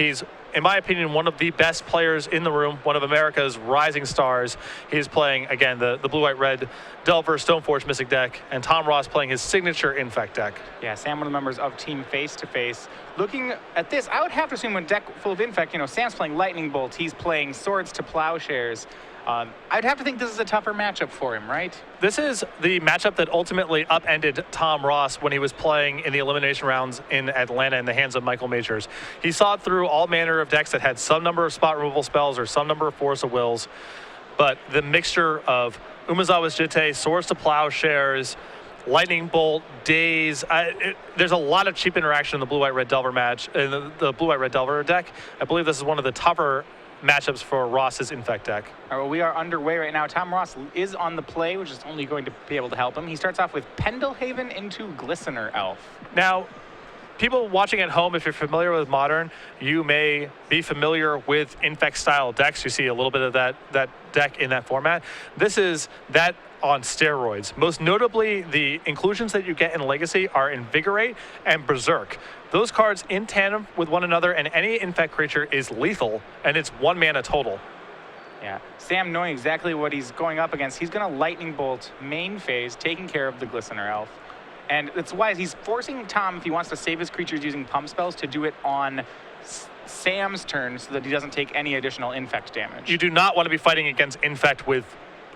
He's, in my opinion, one of the best players in the room, one of America's rising stars. He's playing, again, the blue-white-red Delver Stoneforge Mystic deck, and Tom Ross playing his signature Infect deck. Yeah, Sam, one of the members of Team Face to Face. Looking at this, I would have to assume a deck full of Infect, Sam's playing Lightning Bolt, he's playing Swords to Plowshares. I'd have to think this is a tougher matchup for him, right? This is the matchup that ultimately upended Tom Ross when he was playing in the elimination rounds in Atlanta in the hands of Michael Majors. He saw through all manner of decks that had some number of spot removal spells or some number of Force of Wills, but the mixture of Umezawa's Jitte, Swords to Plowshares, Lightning Bolt, Daze. There's a lot of cheap interaction in the blue-white-red Delver match, in the blue-white-red Delver deck. I believe this is one of the tougher matchups for Ross's Infect deck. All right, well, we are underway right now. Tom Ross is on the play, which is only going to be able to help him. He starts off with Pendelhaven into Glistener Elf. Now, people watching at home, if you're familiar with Modern, you may be familiar with Infect-style decks. You see a little bit of that deck in that format. This is that on steroids. Most notably, the inclusions that you get in Legacy are Invigorate and Berserk. Those cards in tandem with one another, and any Infect creature is lethal, and it's 1 mana total. Yeah, Sam knowing exactly what he's going up against, he's going to Lightning Bolt main phase, taking care of the Glistener Elf. And that's why he's forcing Tom, if he wants to save his creatures using pump spells, to do it on Sam's turn so that he doesn't take any additional Infect damage. You do not want to be fighting against Infect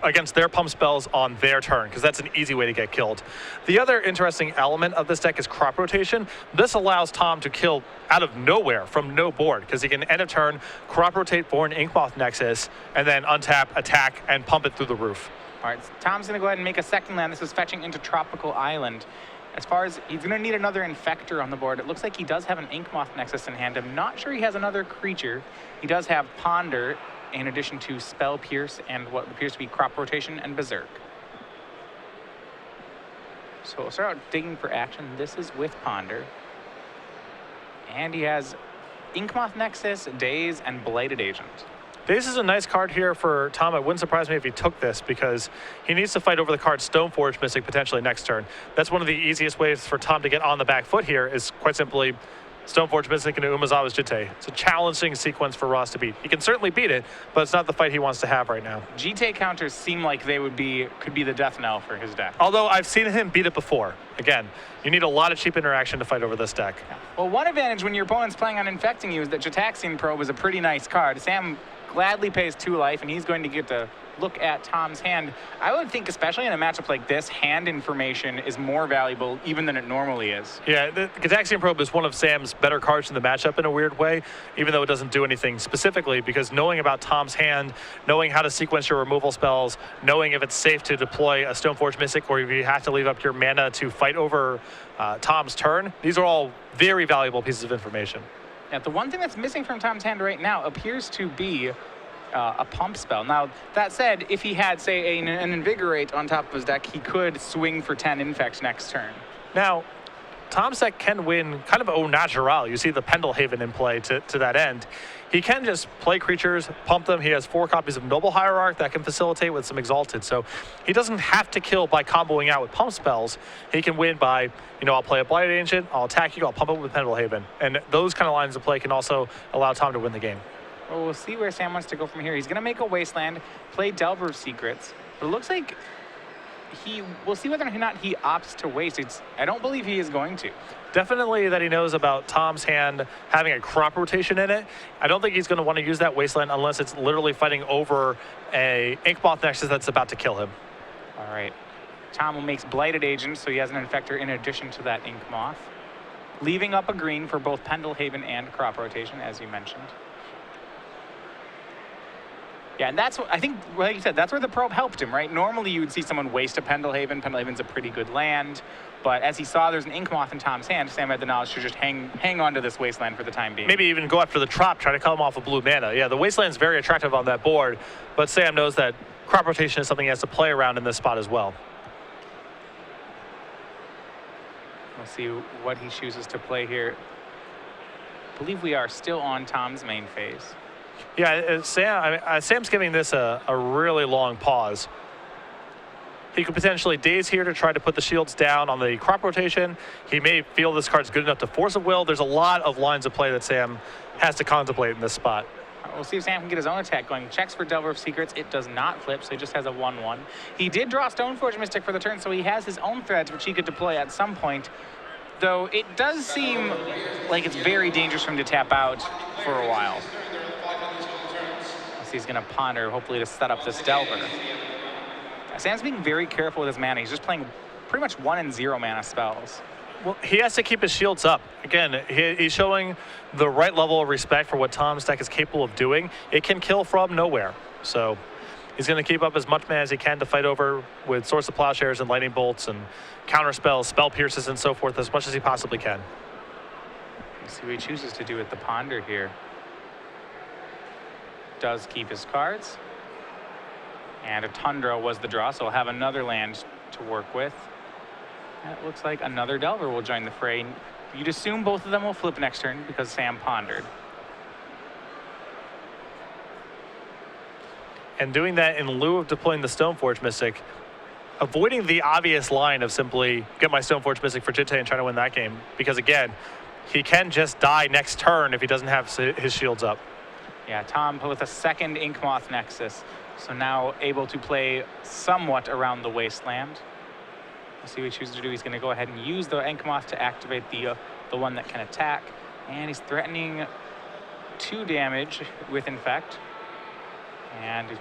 against their pump spells on their turn, because that's an easy way to get killed. The other interesting element of this deck is crop rotation. This allows Tom to kill out of nowhere from no board, because he can end of turn, crop rotate for an Inkmoth Nexus, and then untap, attack, and pump it through the roof. All right, Tom's going to go ahead and make a second land. This is fetching into Tropical Island. As far as he's going to need another Infector on the board, it looks like he does have an Inkmoth Nexus in hand. I'm not sure he has another creature. He does have Ponder, in addition to Spell Pierce and what appears to be Crop Rotation and Berserk. So we'll start out digging for action. This is with Ponder. And he has Inkmoth Nexus, Daze, and Blighted Agent. Daze is a nice card here for Tom. It wouldn't surprise me if he took this, because he needs to fight over the card Stoneforge Mystic potentially next turn. That's one of the easiest ways for Tom to get on the back foot here, is quite simply Stoneforge Mystic into Umezawa's Jitte. It's a challenging sequence for Ross to beat. He can certainly beat it, but it's not the fight he wants to have right now. Jitte counters seem like they could be the death knell for his deck. Although I've seen him beat it before. Again, you need a lot of cheap interaction to fight over this deck. Yeah. Well, one advantage when your opponent's planning on infecting you is that Jitaxian Probe is a pretty nice card. Sam gladly pays 2 life, and he's going to get to look at Tom's hand. I would think, especially in a matchup like this, hand information is more valuable even than it normally is. Yeah, the Jitaxian Probe is one of Sam's better cards in the matchup in a weird way, even though it doesn't do anything specifically, because knowing about Tom's hand, knowing how to sequence your removal spells, knowing if it's safe to deploy a Stoneforge Mystic or if you have to leave up your mana to fight over Tom's turn, these are all very valuable pieces of information. Yeah, the one thing that's missing from Tom's hand right now appears to be a pump spell. Now, that said, if he had, say, an Invigorate on top of his deck, he could swing for 10 Infect next turn. Now, Tom's deck can win kind of au natural. You see the Pendelhaven in play to that end. He can just play creatures, pump them. He has 4 copies of Noble Hierarch that can facilitate with some Exalted. So he doesn't have to kill by comboing out with pump spells. He can win by, I'll play a Blighted Ancient, I'll attack you, I'll pump it with Pendelhaven. And those kind of lines of play can also allow Tom to win the game. Well, we'll see where Sam wants to go from here. He's going to make a Wasteland, play Delver of Secrets, but it looks like we'll see whether or not he opts to waste. I don't believe he is going to. Definitely that he knows about Tom's hand having a crop rotation in it. I don't think he's going to want to use that Wasteland unless it's literally fighting over a Inkmoth Nexus that's about to kill him. All right. Tom makes Blighted Agent, so he has an Infector in addition to that Inkmoth, leaving up a green for both Pendelhaven and crop rotation, as you mentioned. Yeah, and that's what, I think, like you said, that's where the probe helped him, right? Normally you would see someone waste a Pendelhaven. Pendelhaven's a pretty good land. But as he saw there's an Inkmoth in Tom's hand, Sam had the knowledge to just hang on to this Wasteland for the time being. Maybe even go after the Trop, try to cut him off of blue mana. Yeah, the Wasteland's very attractive on that board, but Sam knows that crop rotation is something he has to play around in this spot as well. We'll see what he chooses to play here. I believe we are still on Tom's main phase. Yeah, Sam's giving this a really long pause. He could potentially daze here to try to put the shields down on the crop rotation. He may feel this card's good enough to force a will. There's a lot of lines of play that Sam has to contemplate in this spot. We'll see if Sam can get his own attack going. Checks for Delver of Secrets. It does not flip, so he just has a 1/1. He did draw Stoneforge Mystic for the turn, so he has his own threads, which he could deploy at some point. Though it does seem like it's very dangerous for him to tap out for a while. So he's going to ponder, hopefully, to set up this Delver. Sam's being very careful with his mana. He's just playing pretty much 1 and 0 mana spells. Well, he has to keep his shields up. Again, he's showing the right level of respect for what Tom's deck is capable of doing. It can kill from nowhere. So he's going to keep up as much mana as he can to fight over with Source of Plowshares and Lightning Bolts and counter spells, Spell Pierces, and so forth as much as he possibly can. Let's see what he chooses to do with the Ponder here. Does keep his cards. And a Tundra was the draw, so we'll have another land to work with. It looks like another Delver will join the fray. You'd assume both of them will flip next turn because Sam pondered. And doing that in lieu of deploying the Stoneforge Mystic, avoiding the obvious line of simply get my Stoneforge Mystic for Jitte and trying to win that game. Because again, he can just die next turn if he doesn't have his shields up. Yeah, Tom with a second Inkmoth Nexus. So now able to play somewhat around the Wasteland. We'll see what he chooses to do. He's going to go ahead and use the Inkmoth to activate the one that can attack. And he's threatening 2 damage with Infect. And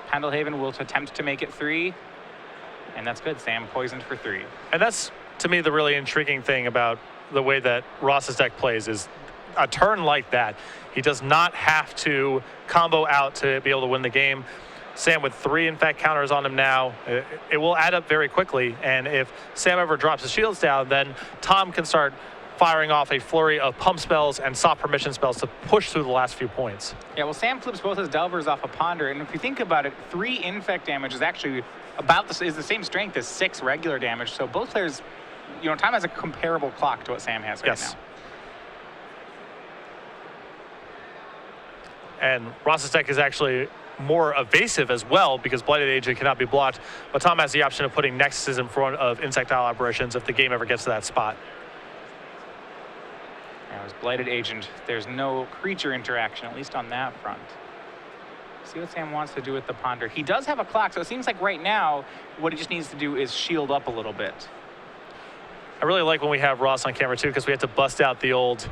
Pendelhaven will attempt to make it 3. And that's good. Sam poisoned for 3. And that's, to me, the really intriguing thing about the way that Ross's deck plays is a turn like that. He does not have to combo out to be able to win the game. Sam with 3 Infect counters on him now, it will add up very quickly. And if Sam ever drops his shields down, then Tom can start firing off a flurry of pump spells and soft permission spells to push through the last few points. Yeah, well, Sam flips both his Delvers off a Ponder, and if you think about it, 3 Infect damage is actually is the same strength as 6 regular damage. So both players, Tom has a comparable clock to what Sam has right now. And Ross's deck is actually more evasive as well because Blighted Agent cannot be blocked, but Tom has the option of putting Nexuses in front of Insectile Aberrations if the game ever gets to that spot. Now his Blighted Agent, there's no creature interaction, at least on that front. See what Sam wants to do with the Ponder. He does have a clock, so it seems like right now what he just needs to do is shield up a little bit. I really like when we have Ross on camera too because we had to bust out the old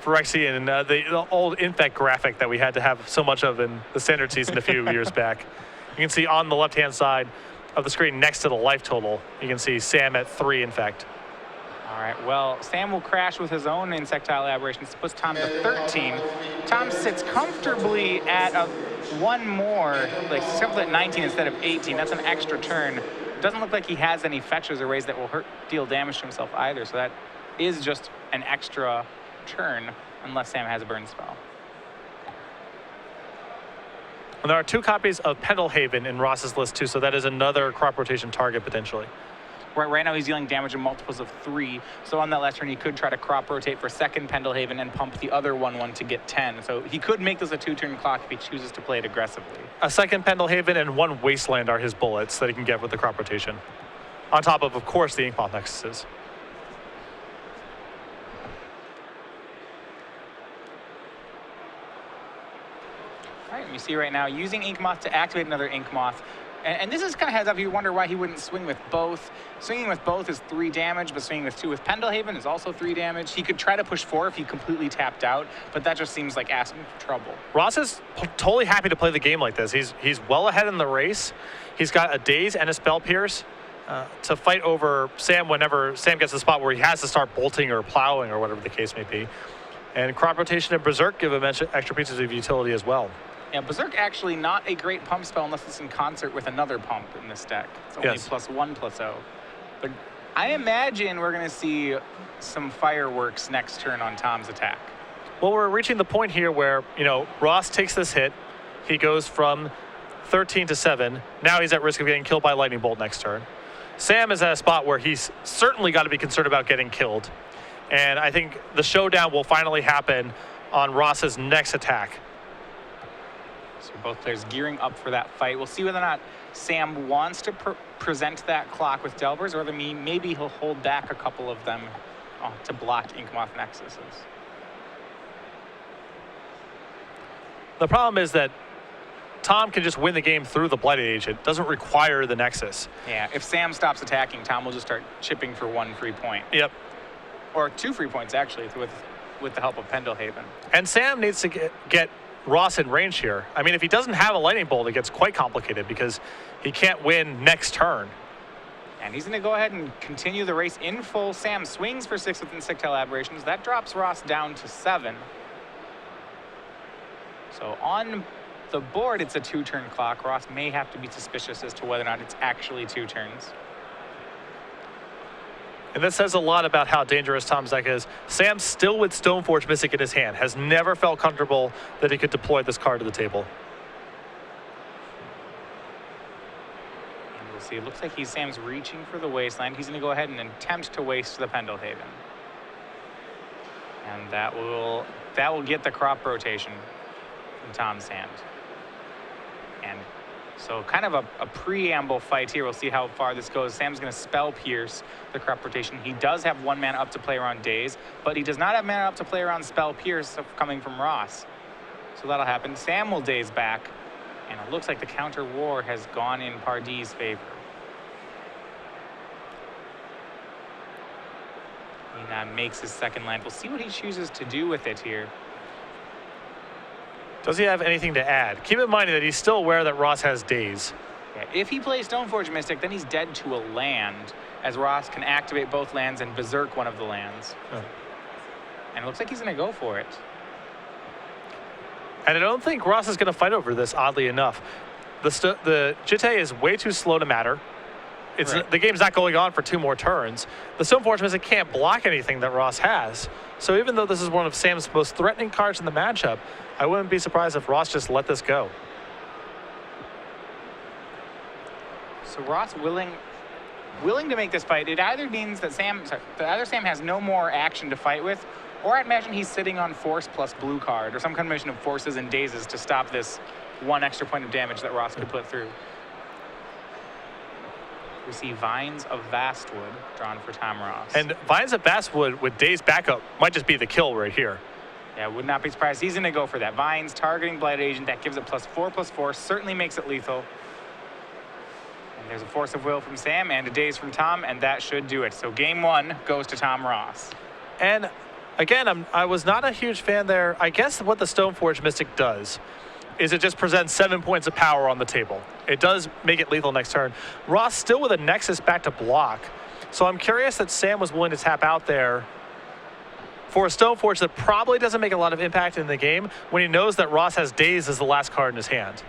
Phyrexian, the old Infect graphic that we had to have so much of in the standard season a few years back. You can see on the left-hand side of the screen next to the life total, you can see Sam at 3 Infect. All right, well, Sam will crash with his own Insectile Aberrations, puts Tom to 13. Tom sits comfortably at 1 more, like simply at 19 instead of 18. That's an extra turn. Doesn't look like he has any fetches or ways that will deal damage to himself either, so that is just an extra turn unless Sam has a burn spell. And there are 2 copies of Pendelhaven in Ross's list too, so that is another crop rotation target potentially. Right now he's dealing damage in multiples of 3, so on that last turn he could try to crop rotate for second Pendelhaven and pump the other 1/1 to get 10. So he could make this a 2-turn clock if he chooses to play it aggressively. A second Pendelhaven and 1 Wasteland are his bullets that he can get with the crop rotation. On top of course, the Inkmoth Nexuses. All right, you see right now, using Inkmoth to activate another Inkmoth. And this is kind of heads up, you wonder why he wouldn't swing with both. Swinging with both is 3 damage, but swinging with 2 with Pendelhaven is also 3 damage. He could try to push 4 if he completely tapped out, but that just seems like asking for trouble. Ross is totally happy to play the game like this. He's well ahead in the race. He's got a Daze and a Spell Pierce to fight over Sam whenever Sam gets to the spot where he has to start bolting or plowing or whatever the case may be. And crop rotation and Berserk give him extra pieces of utility as well. Yeah, Berserk actually not a great pump spell unless it's in concert with another pump in this deck. It's only +1/+0. But I imagine we're going to see some fireworks next turn on Tom's attack. Well, we're reaching the point here where, Ross takes this hit. He goes from 13 to 7. Now he's at risk of getting killed by Lightning Bolt next turn. Sam is at a spot where he's certainly got to be concerned about getting killed. And I think the showdown will finally happen on Ross's next attack. So both players gearing up for that fight. We'll see whether or not Sam wants to present that clock with Delvers, or maybe he'll hold back a couple of them to block Inkmoth Nexuses. The problem is that Tom can just win the game through the Blighted Agent. Doesn't require the Nexus. Yeah, if Sam stops attacking, Tom will just start chipping for 1 free point. Yep. Or 2 free points, actually, with the help of Pendelhaven. And Sam needs to get Ross in range here. I mean, if he doesn't have a Lightning Bolt, it gets quite complicated because he can't win next turn. And he's going to go ahead and continue the race in full. Sam swings for 6 with Insectile Aberrations. That drops Ross down to 7. So on the board, it's a 2-turn clock. Ross may have to be suspicious as to whether or not it's actually 2 turns. And this says a lot about how dangerous Tom's deck is. Sam still with Stoneforge Mystic in his hand, has never felt comfortable that he could deploy this card to the table. And we'll see, it looks like Sam's reaching for the Wasteland. He's going to go ahead and attempt to waste the Pendelhaven. And that will get the crop rotation from Tom's hand. And so kind of a preamble fight here. We'll see how far this goes. Sam's going to Spell Pierce the crop rotation. He does have 1 mana up to play around Daze, but he does not have mana up to play around Spell Pierce coming from Ross. So that'll happen. Sam will Daze back, and it looks like the counter war has gone in Pardee's favor. He now makes his 2nd land. We'll see what he chooses to do with it here. Does he have anything to add? Keep in mind that he's still aware that Ross has Daze. Yeah, if he plays Stoneforge Mystic, then he's dead to a land, as Ross can activate both lands and berserk one of the lands. Oh. And it looks like he's going to go for it. And I don't think Ross is going to fight over this, oddly enough. The Jitte is way too slow to matter. Right. The game's not going on for 2 more turns. The Stoneforge Mystic can't block anything that Ross has. So even though this is one of Sam's most threatening cards in the matchup, I wouldn't be surprised if Ross just let this go. So Ross willing to make this fight. It either means that Sam has no more action to fight with, or I'd imagine he's sitting on Force plus blue card, or some combination of Forces and Dazes to stop this 1 extra point of damage that Ross could put through. We see Vines of Vastwood drawn for Tom Ross. And Vines of Vastwood with Daze backup might just be the kill right here. Yeah, would not be surprised. He's going to go for that. Vines targeting Blighted Agent. That gives it +4/+4. Certainly makes it lethal. And there's a Force of Will from Sam and a Daze from Tom, and that should do it. So game 1 goes to Tom Ross. And again, I was not a huge fan there. I guess what the Stoneforge Mystic does is it just presents 7 points of power on the table. It does make it lethal next turn. Ross still with a Nexus back to block. So I'm curious that Sam was willing to tap out there for a Stoneforge that probably doesn't make a lot of impact in the game when he knows that Ross has Daze as the last card in his hand.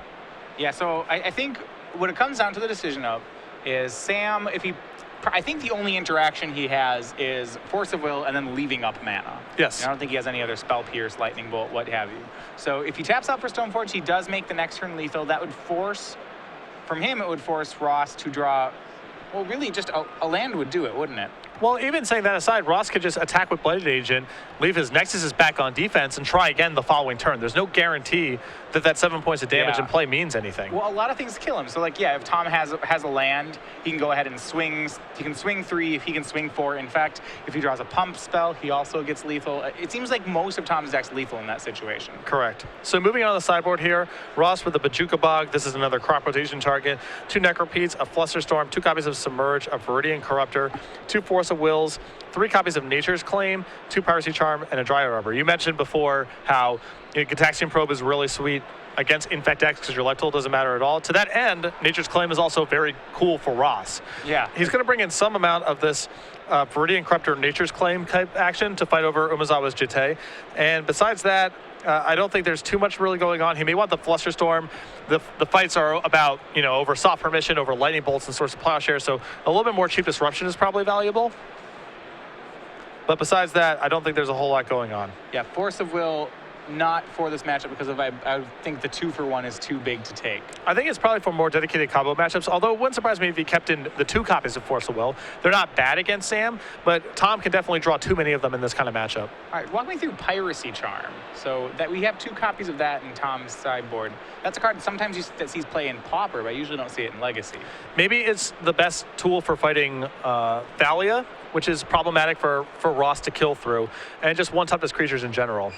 Yeah, so I think what it comes down to the decision of is Sam, I think the only interaction he has is Force of Will and then leaving up mana. Yes. I don't think he has any other Spell Pierce, Lightning Bolt, what have you. So if he taps out for Stoneforge, he does make the next turn lethal. That would force, from him, it would force Ross to draw, well, really just a land would do it, wouldn't it? Well, even saying that aside, Ross could just attack with Blighted Agent, leave his Nexuses back on defense, and try again the following turn. There's no guarantee that 7 points of damage in play means anything. Well, a lot of things kill him. So, like, yeah, if Tom has a land, he can go ahead and swing. He can swing 3, if he can swing 4. In fact, if he draws a pump spell, he also gets lethal. It seems like most of Tom's deck's lethal in that situation. Correct. So moving on to the sideboard here, Ross with the Bajuka Bog. This is another crop rotation target. 2 Necropedes, a Flusterstorm, 2 copies of Submerge, a Viridian Corruptor, 2 Force of Wills, 3 copies of Nature's Claim, 2 Piracy Charm, and a Dryad Arbor. You mentioned before how Gitaxian Probe is really sweet against Infect decks because your life total doesn't matter at all. To that end, Nature's Claim is also very cool for Ross. Yeah. He's going to bring in some amount of this Viridian Corruptor Nature's Claim type action to fight over Umezawa's Jitte. And besides that, I don't think there's too much really going on. He may want the Flusterstorm. The fights are about, over Soft Permission, over Lightning Bolts and Source of Plowshare, so a little bit more cheap disruption is probably valuable. But besides that, I don't think there's a whole lot going on. Yeah, Force of Will not for this matchup because of I think the 2-for-1 is too big to take. I think it's probably for more dedicated combo matchups, although it wouldn't surprise me if he kept in the 2 copies of Force of Will. They're not bad against Sam, but Tom can definitely draw too many of them in this kind of matchup. All right, walk me through Piracy Charm. So that we have 2 copies of that in Tom's sideboard. That's a card sometimes that sees play in Pauper, but I usually don't see it in Legacy. Maybe it's the best tool for fighting Thalia, which is problematic for Ross to kill through, and just one-toughness creatures in general.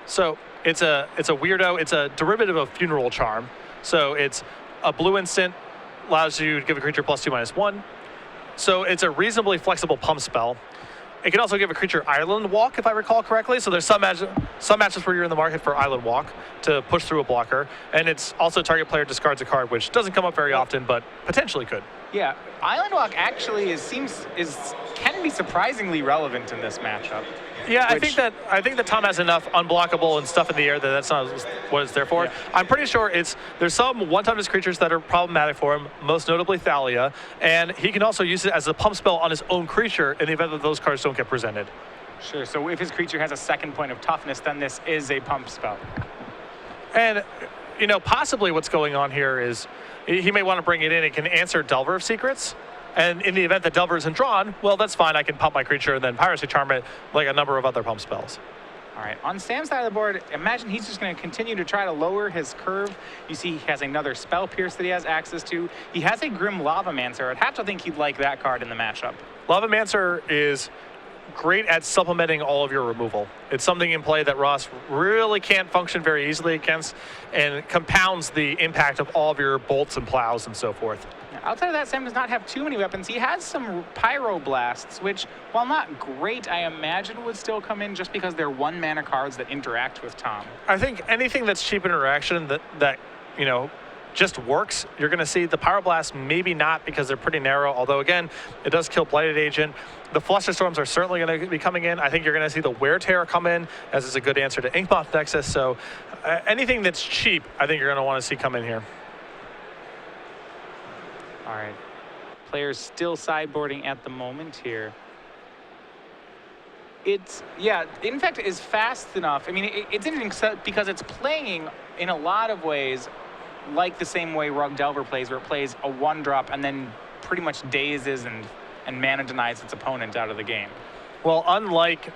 So it's a weirdo. It's a derivative of Funeral Charm. So it's a blue instant, allows you to give a creature +2/-1. So it's a reasonably flexible pump spell. It can also give a creature Island Walk, if I recall correctly. So there's some matches where you're in the market for Island Walk to push through a blocker. And it's also target player discards a card, which doesn't come up very often, but potentially could. Yeah, Island Walk actually can be surprisingly relevant in this matchup. Yeah, I think that Tom has enough unblockable and stuff in the air that's not what it's there for. Yeah. I'm pretty sure there's some one-toughness creatures that are problematic for him, most notably Thalia, and he can also use it as a pump spell on his own creature in the event that those cards don't get presented. Sure, so if his creature has a 2nd point of toughness, then this is a pump spell. And, possibly what's going on here is he may want to bring it in. It can answer Delver of Secrets. And in the event that Delver isn't drawn, well, that's fine. I can pump my creature and then Piracy Charm it like a number of other pump spells. All right, on Sam's side of the board, imagine he's just going to continue to try to lower his curve. You see he has another Spell Pierce that he has access to. He has a Grim Lavamancer. I'd have to think he'd like that card in the matchup. Lavamancer is great at supplementing all of your removal. It's something in play that Ross really can't function very easily against and compounds the impact of all of your bolts and plows and so forth. Outside of that, Sam does not have too many weapons. He has some Pyroblasts, which, while not great, I imagine would still come in just because they're 1-mana cards that interact with Tom. I think anything that's cheap interaction that just works, you're going to see. The Pyroblast maybe not because they're pretty narrow, although again, it does kill Blighted Agent. The Flusterstorms are certainly going to be coming in. I think you're going to see the Wear Tear come in, as is a good answer to Inkmoth Nexus. So anything that's cheap, I think you're going to want to see come in here. All right, players still sideboarding at the moment here. Infect is fast enough. I mean, it's interesting because it's playing in a lot of ways like the same way Rug Delver plays, where it plays a 1-drop and then pretty much dazes and mana denies its opponent out of the game. Well, unlike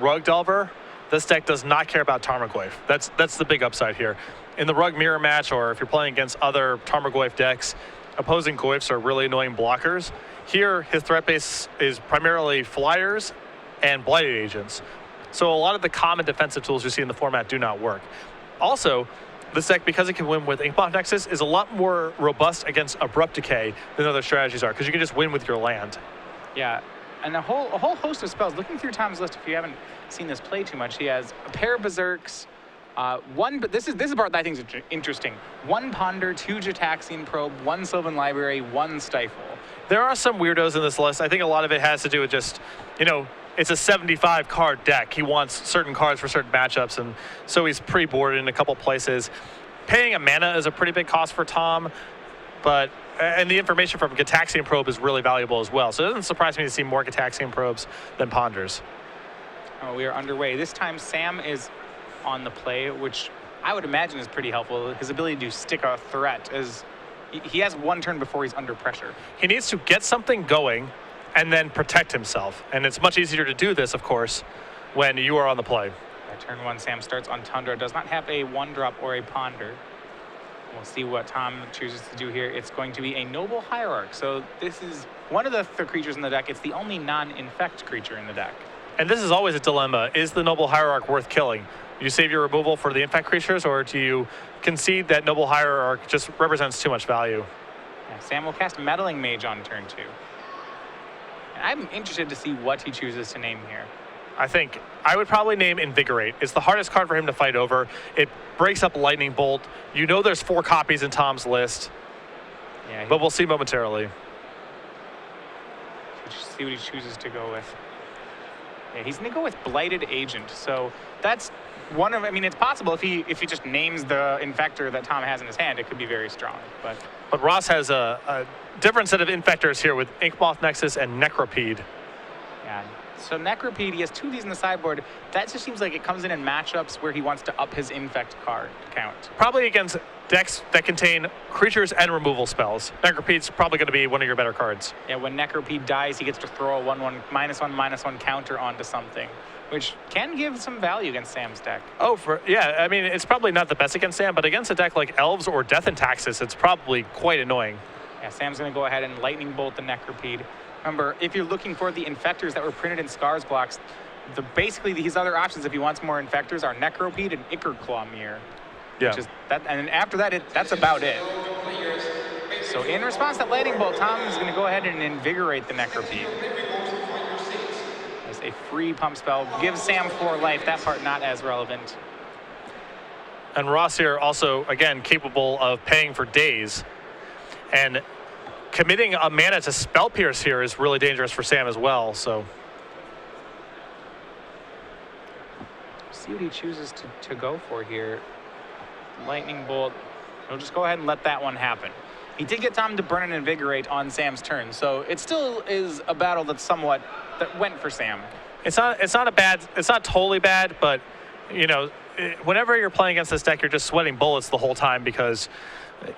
Rug Delver, this deck does not care about Tarmogoyf. That's the big upside here. In the Rug Mirror match, or if you're playing against other Tarmogoyf decks, opposing Goyfs are really annoying blockers. Here, his threat base is primarily flyers and Blighted Agents. So a lot of the common defensive tools you see in the format do not work. Also, this deck, because it can win with Inkmoth Nexus, is a lot more robust against Abrupt Decay than other strategies are, because you can just win with your land. Yeah, and a whole host of spells. Looking through Tom's list, if you haven't seen this play too much, he has a pair of Berserks, but this is the part that I think is interesting. 1 Ponder, 2 Jataxian Probe, 1 Sylvan Library, 1 Stifle. There are some weirdos in this list. I think a lot of it has to do with just, it's a 75 card deck. He wants certain cards for certain matchups, and so he's pre-boarded in a couple places. Paying a mana is a pretty big cost for Tom, and the information from Gataxian Probe is really valuable as well. So it doesn't surprise me to see more Gataxian Probes than Ponders. Oh, we are underway. This time Sam is on the play, which I would imagine is pretty helpful. His ability to stick a threat is, he has 1 turn before he's under pressure. He needs to get something going and then protect himself. And it's much easier to do this, of course, when you are on the play. Turn 1, Sam starts on Tundra, does not have a 1-drop or a Ponder. We'll see what Tom chooses to do here. It's going to be a Noble Hierarch. So this is one of the creatures in the deck. It's the only non-infect creature in the deck. And this is always a dilemma. Is the Noble Hierarch worth killing? Do you save your removal for the infect creatures, or do you concede that Noble Hierarch just represents too much value? Yeah, Sam will cast Meddling Mage on turn 2. And I'm interested to see what he chooses to name here. I think I would probably name Invigorate. It's the hardest card for him to fight over. It breaks up Lightning Bolt. There's 4 copies in Tom's list. Yeah, but we'll see momentarily. Let's see what he chooses to go with. Yeah, he's going to go with Blighted Agent. So that's one of, it's possible if he just names the Infector that Tom has in his hand, it could be very strong. But Ross has a different set of Infectors here with Inkmoth Nexus and Necropede. Yeah. So Necropede, he has 2 of these in the sideboard. That just seems like it comes in matchups where he wants to up his infect card count. Probably against decks that contain creatures and removal spells. Necropede's probably going to be one of your better cards. Yeah, when Necropede dies, he gets to throw a 1/1 -1/-1 counter onto something, which can give some value against Sam's deck. Oh, yeah, I mean, it's probably not the best against Sam, but against a deck like Elves or Death and Taxes, it's probably quite annoying. Yeah, Sam's going to go ahead and Lightning Bolt the Necropede. Remember, if you're looking for the Infectors that were printed in Scars blocks, basically these other options, if he wants more Infectors, are Necropede and Ichor Mirror. Yeah. Which is that, and after that, that's about it. So in response to Lightning Bolt, Tom is going to go ahead and invigorate the Necropede. As a free pump spell, gives Sam 4 life. That part not as relevant. And Ross here also, again, capable of paying for days. And committing a mana to Spell Pierce here is really dangerous for Sam as well, so. See what he chooses to go for here. Lightning Bolt. He'll just go ahead and let that one happen. He did get Tom to burn and invigorate on Sam's turn, so it still is a battle that went for Sam. It's not totally bad, but you know, whenever you're playing against this deck, you're just sweating bullets the whole time because,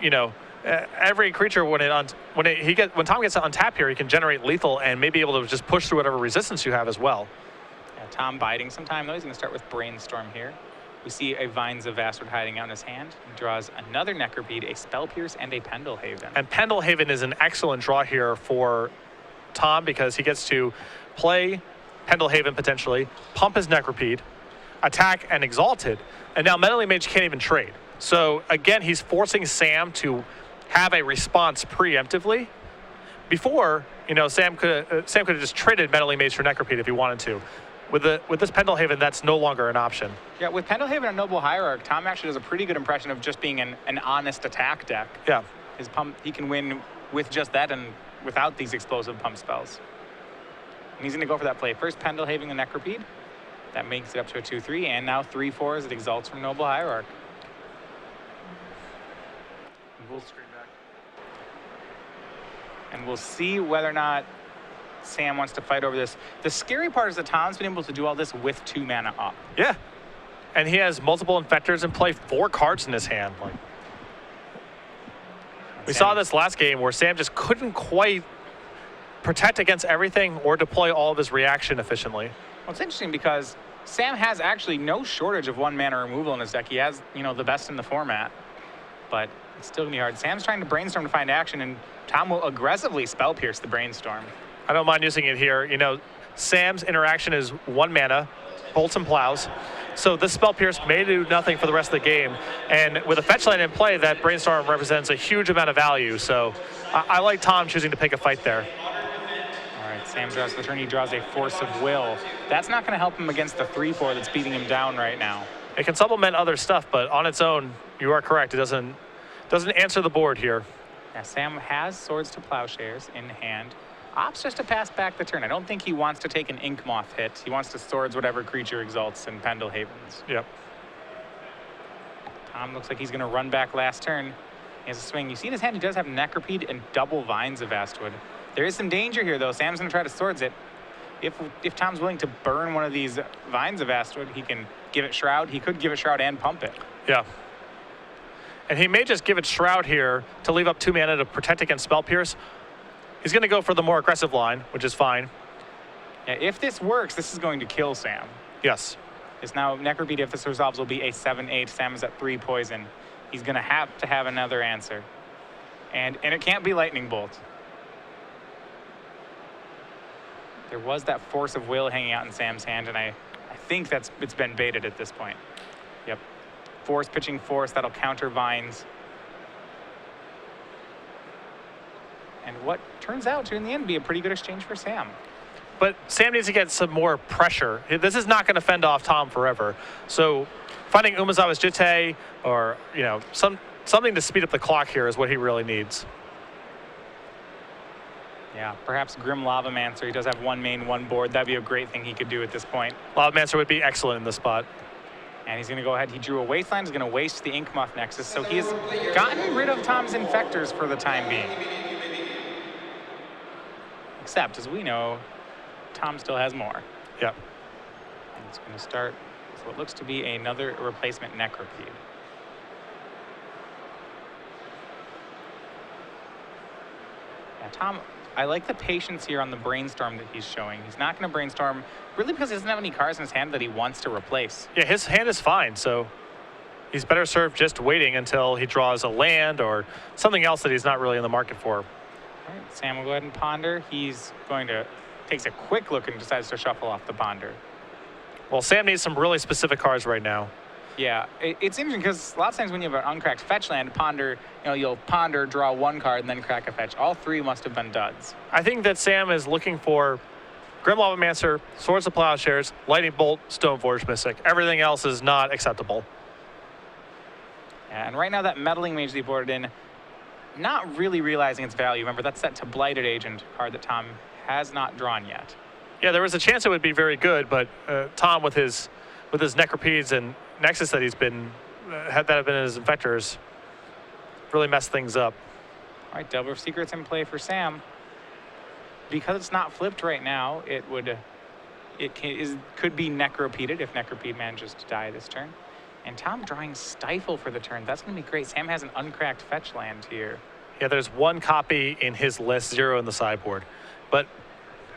you know, every creature when Tom gets to untap here, he can generate lethal and maybe able to just push through whatever resistance you have as well. Yeah, Tom biding some time though. He's going to start with Brainstorm here. We see a Vines of Vastwood hiding out in his hand. He draws another Necropede, a Spell Pierce, and a Pendelhaven. And Pendelhaven is an excellent draw here for Tom because he gets to play Pendelhaven potentially, pump his Necropede, attack and Exalted, and now Meddling Mage can't even trade. So again, he's forcing Sam to have a response preemptively. Before, you know, Sam could have just traded Meddling Mage for Necropede if he wanted to. With this Pendelhaven, that's no longer an option. Yeah, with Pendelhaven and Noble Hierarch, Tom actually does a pretty good impression of just being an honest attack deck. Yeah. His pump, he can win with just that and without these explosive pump spells. And he's going to go for that play. First Pendelhaven and Necropede. That makes it up to a 2/3, and now 3/4 as it exalts from Noble Hierarch. We'll screen back. And we'll see whether or not Sam wants to fight over this. The scary part is that Tom's been able to do all this with 2 mana up. Yeah. And he has multiple Infectors and play 4 cards in his hand. Like, we saw this last game where Sam just couldn't quite protect against everything or deploy all of his reaction efficiently. Well, it's interesting because Sam has actually no shortage of 1 mana removal in his deck. He has, you know, the best in the format, but it's still gonna be hard. Sam's trying to Brainstorm to find action, and Tom will aggressively Spell Pierce the Brainstorm. I don't mind using it here. You know, Sam's interaction is 1 mana, Bolts and Plows. So this Spell Pierce may do nothing for the rest of the game. And with a fetch land in play, that Brainstorm represents a huge amount of value. So I like Tom choosing to pick a fight there. All right, Sam draws the turn. He draws a Force of Will. That's not going to help him against the 3/4 that's beating him down right now. It can supplement other stuff, but on its own, you are correct. It doesn't answer the board here. Yeah, Sam has Swords to Plowshares in hand. Opts just to pass back the turn. I don't think he wants to take an Ink Moth hit. He wants to Swords whatever creature exalts in Pendelhavens. Yep. Tom looks like he's going to run back last turn. He has a swing. You see in his hand, he does have Necropede and double Vines of Vastwood. There is some danger here, though. Sam's going to try to Swords it. If Tom's willing to burn one of these Vines of Vastwood, he can give it Shroud. He could give it Shroud and pump it. Yeah. And he may just give it Shroud here to leave up 2 mana to protect against Spell Pierce. He's going to go for the more aggressive line, which is fine. Yeah, if this works, this is going to kill Sam. Yes. It's now Necropede, if this resolves, will be a 7/8. Sam is at 3 poison. He's going to have another answer. And it can't be Lightning Bolt. There was that Force of Will hanging out in Sam's hand, and I think it's been baited at this point. Yep. Force, pitching Force, that'll counter Vines. And what turns out to, in the end, be a pretty good exchange for Sam. But Sam needs to get some more pressure. This is not going to fend off Tom forever. So finding Umezawa's Jitte or, you know, something to speed up the clock here is what he really needs. Yeah, perhaps Grim Lavamancer. He does have 1 main, 1 board. That'd be a great thing he could do at this point. Lavamancer would be excellent in this spot. And he's going to go ahead. He drew a Wasteland. He's going to waste the Inkmoth Nexus. So he has gotten rid of Tom's Infectors for the time being. Except, as we know, Tom still has more. Yeah. And it's going to start with what looks to be another replacement Necropede. Yeah, Tom, I like the patience here on the brainstorm that he's showing. He's not going to brainstorm really because he doesn't have any cards in his hand that he wants to replace. Yeah, his hand is fine, so he's better served just waiting until he draws a land or something else that he's not really in the market for. All right, Sam will go ahead and ponder. He's going to takes a quick look and decides to shuffle off the ponder. Well, Sam needs some really specific cards right now. Yeah, it's interesting because a lot of times when you have an uncracked fetch land, ponder, you'll ponder, draw one card, and then crack a fetch. All three must have been duds. I think that Sam is looking for Grim Lavamancer, Swords of Plowshares, Lightning Bolt, Stoneforge Mystic. Everything else is not acceptable. Yeah, and right now that Meddling Mage they boarded in, not really realizing its value. Remember, that's set to Blighted Agent, card that Tom has not drawn yet. Yeah, there was a chance it would be very good, but Tom with his Necropedes and Nexus that he's been had that have been his Infectors really messed things up. All right, Delver of Secrets in play for Sam. Because it's not flipped right now, could be Necropeded if Necropede manages to die this turn. And Tom drawing Stifle for the turn. That's going to be great. Sam has an uncracked fetch land here. Yeah, there's one copy in his list, 0 in the sideboard. But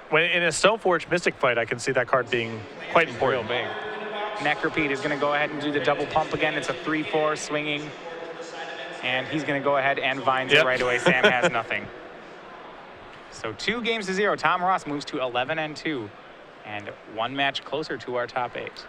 when in a Stoneforge Mystic fight, I can see that card being quite important. Real big. Necropede is going to go ahead and do the double pump again. It's a 3/4 swinging. And he's going to go ahead and vines it right away. Sam has nothing. So 2 games to 0. Tom Ross moves to 11-2. And 1 match closer to our top 8.